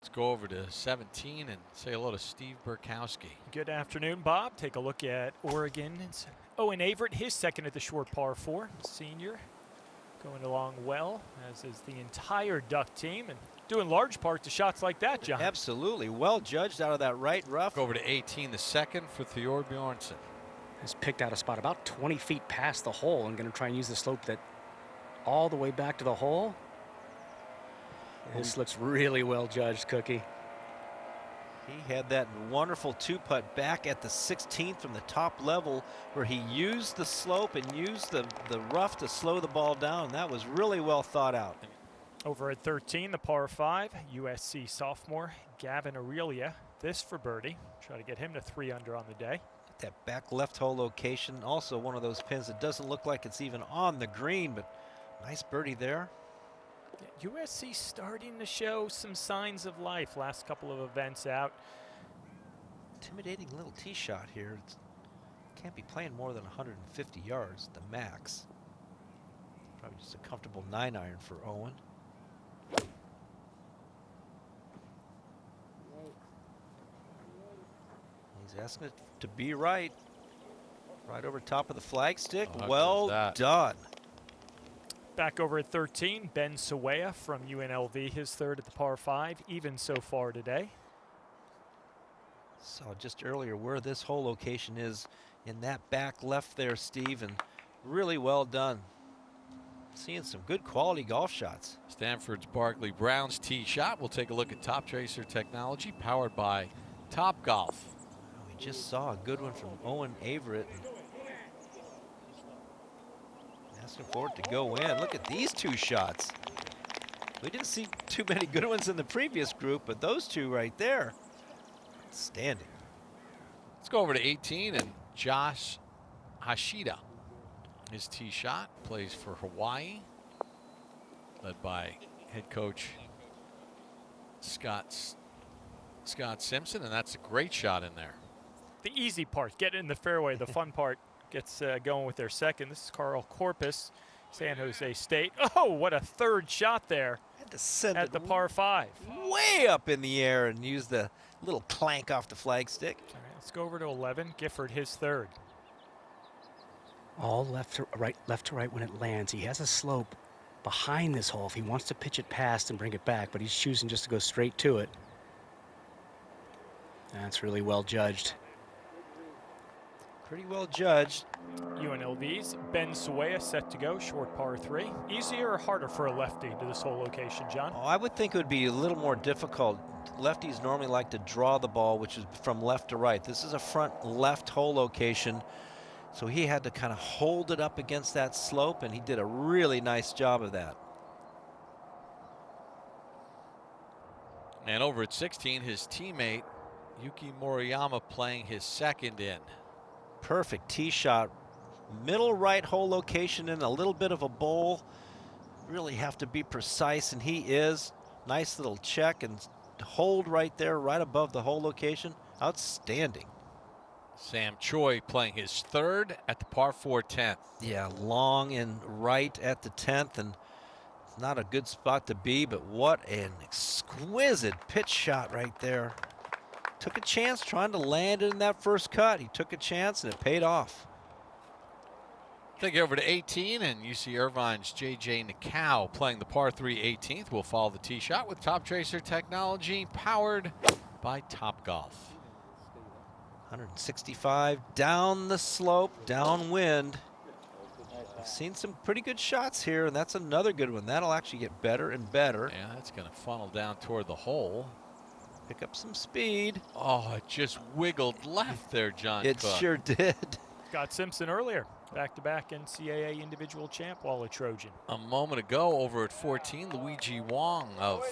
Let's go over to 17 and say hello to Steve Burkowski. Good afternoon, Bob. Take a look at Oregon's Owen Averett, his second at the short par 4. Senior going along well, as is the entire Duck team, and doing large part to shots like that, John. Absolutely. Well judged out of that right rough. Go over to 18, the second for Theodor Bjornsson. Has picked out a spot about 20 feet past the hole and going to try and use the slope that all the way back to the hole. This looks really well judged, Cookie. He had that wonderful two-putt back at the 16th from the top level where he used the slope and used the rough to slow the ball down. That was really well thought out. Over at 13, the par 5, USC sophomore Gavin Aurelia. This for birdie. Try to get him to 3 under on the day. That back left hole location, also one of those pins that doesn't look like it's even on the green, but nice birdie there. Yeah, USC starting to show some signs of life. Last couple of events out. Intimidating little tee shot here. Can't be playing more than 150 yards, the max. Probably just a comfortable 9-iron for Owen. He's asking it to be right. Right over top of the flagstick. Oh, well done. Back over at 13, Ben Sawaya from UNLV, his third at the par 5, even so far today. Saw just earlier where this hole location is in that back left there, Steve, and really well done. Seeing some good quality golf shots. Stanford's Barkley Brown's tee shot. We'll take a look at Top Tracer technology powered by Top Golf. We just saw a good one from Owen Averett. Asking for it to go in. Look at these two shots. We didn't see too many good ones in the previous group, but those two right there, standing. Let's go over to 18 and Josh Hashida. His tee shot plays for Hawaii, led by head coach Scott Simpson, and that's a great shot in there. The easy part, getting in the fairway. The fun part gets going with their second. This is Carl Corpus, San Jose State. Oh, what a third shot there. Had to send at it the par 5. Way up in the air and use the little clank off the flagstick. All right, let's go over to 11. Gifford, his third. All left to right when it lands. He has a slope behind this hole if he wants to pitch it past and bring it back, but he's choosing just to go straight to it. That's really well judged. Pretty well judged. UNLV's Ben Sawaya set to go, short par 3. Easier or harder for a lefty to this whole location, John? Oh, I would think it would be a little more difficult. Lefties normally like to draw the ball, which is from left to right. This is a front left hole location, so he had to kind of hold it up against that slope, and he did a really nice job of that. And over at 16, his teammate Yuki Moriyama playing his second in. Perfect tee shot. Middle right hole location in a little bit of a bowl. Really have to be precise, and he is. Nice little check and hold right there, right above the hole location. Outstanding. Sam Choi playing his third at the par 4 10th. Yeah, long and right at the 10th, and it's not a good spot to be, but what an exquisite pitch shot right there. Took a chance trying to land it in that first cut. He took a chance and it paid off. Take it over to 18 and UC Irvine's J.J. Nikau playing the par 3 18th. We'll follow the tee shot with Top Tracer technology powered by Top Golf. 165 down the slope, downwind. I've seen some pretty good shots here, and that's another good one. That'll actually get better and better. Yeah, that's going to funnel down toward the hole. Pick up some speed. Oh, it just wiggled left there, John It Cook. sure did. Scott Simpson earlier. Back-to-back NCAA individual champ while a Trojan. A moment ago over at 14, Luigi Wong of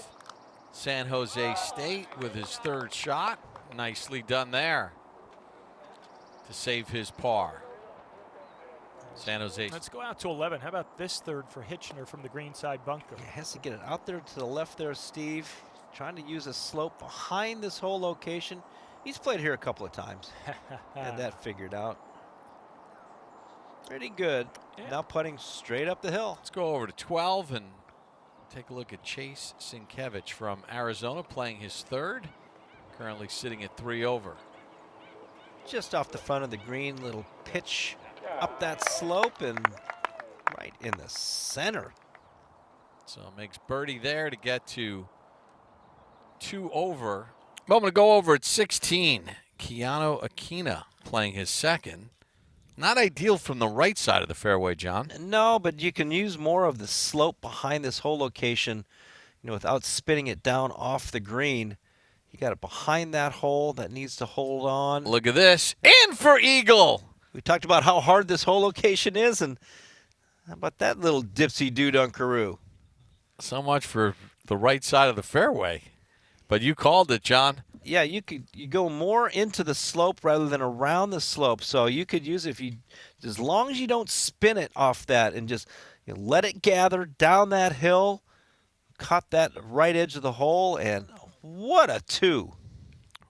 San Jose State with his third shot. Nicely done there to save his par. San Jose. Let's go out to 11. How about this third for Hitchner from the greenside bunker? He has to get it out there to the left there, Steve. Trying to use a slope behind this whole location. He's played here a couple of times. Had that figured out. Pretty good. Yeah. Now putting straight up the hill. Let's go over to 12 and Take a look at Chase Sienkiewicz from Arizona playing his third. Currently sitting at 3 over. Just off the front of the green, little pitch up that slope and right in the center. So makes birdie there to get to 2 over. Well, I'm going to go over at 16. Keanu playing his second. Not ideal from the right side of the fairway, John. No, but you can use more of the slope behind this whole location, without spinning it down off the green. You got it behind that hole that needs to hold on. Look at this. In for eagle. We talked about how hard this whole location is, and how about that little dipsy-doo dunkaroo? So much for the right side of the fairway. But you called it, John. Yeah, you go more into the slope rather than around the slope. So you could use it as long as you don't spin it off that and just let it gather down that hill, caught that right edge of the hole, and what a 2.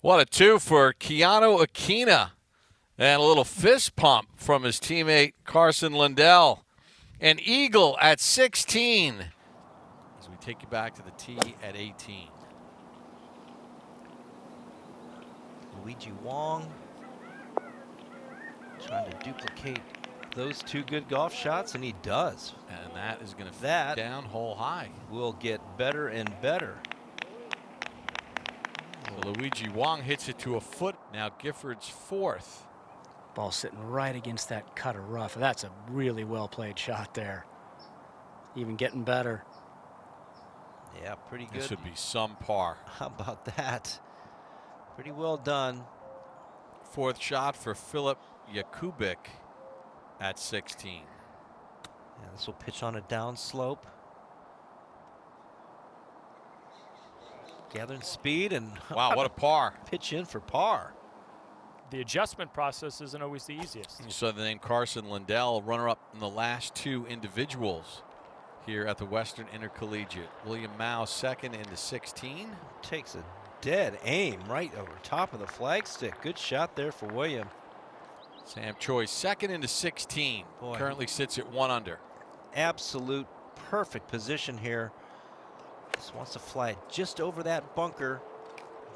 What a 2 for Keanu. And a little fist pump from his teammate Carson Lindell. An eagle at 16. As we take you back to the tee at 18. Luigi Wong trying to duplicate those 2 good golf shots, and he does. And that is going to fit That down hole high. will get better and better. So Luigi Wong hits it to a foot. Now Gifford's 4th. Ball sitting right against that cut of rough. That's a really well played shot there. Even getting better. Yeah, pretty good. This would be some par. How about that? Pretty well done. 4th shot for Philip Jakubik at 16. Yeah, this will pitch on a down slope. Gathering speed and Wow, what a par. pitch in for par. The adjustment process isn't always the easiest. So then Carson Lindell, runner-up in the last 2 individuals here at the Western Intercollegiate. William Mao second into 16. Takes a dead aim right over top of the flagstick. Good shot there for William. Sam Choi second into 16. Boy. Currently sits at 1 under. Absolute perfect position here. Just wants to fly it just over that bunker.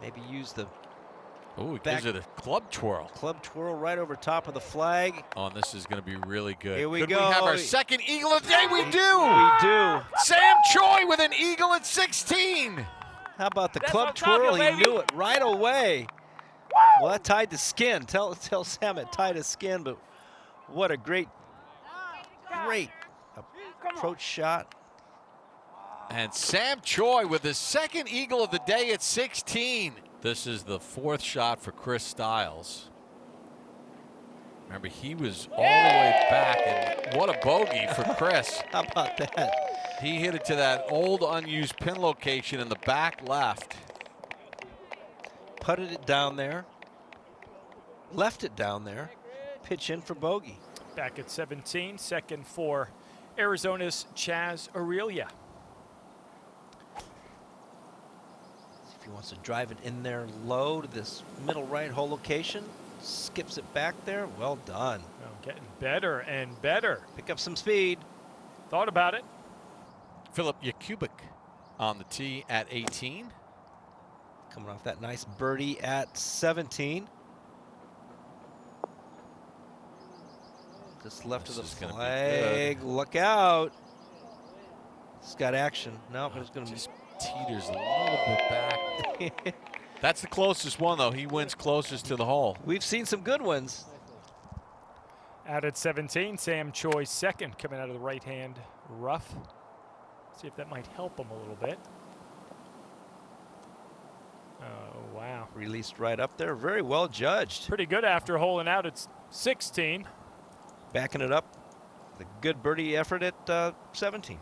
Maybe use the Oh, he back- gives it a club twirl. club twirl right over top of the flag. Oh, and this is going to be really good. Here we Could go. we have our second eagle of the day? We do. We do. Sam Choi with an eagle at 16. How about the That's club what I'm talking, twirl? He baby. knew it right away. Well, that tied the skin. Tell Sam it tied his skin, but what a great approach shot. And Sam Choi with his second eagle of the day at 16. This is the 4th shot for Chris Stiles. Remember, he was all the way back, and what a bogey for Chris. How about that? He hit it to that old unused pin location in the back left. Putted it down there. Left it down there. Pitch in for bogey. Back at 17, second for Arizona's Chaz Aurelia. If he wants to drive it in there low to this middle right hole location, skips it back there. Well done. Oh, getting better and better. Pick up some speed. Thought about it. Philip Jakubik on the tee at 18. Coming off that nice birdie at 17. Just left This of is the gonna be flag. Look out. It's got action. No, but it's going to Just teeters a little bit back. be. That's the closest one, though. He wins closest to the hole. We've seen some good ones. Out at 17, Sam Choi second, coming out of the right-hand rough. See if that might help him a little bit. Oh, wow. Released right up there. Very well judged. Pretty good after holing out at 16. Backing it up. The good birdie effort at 17.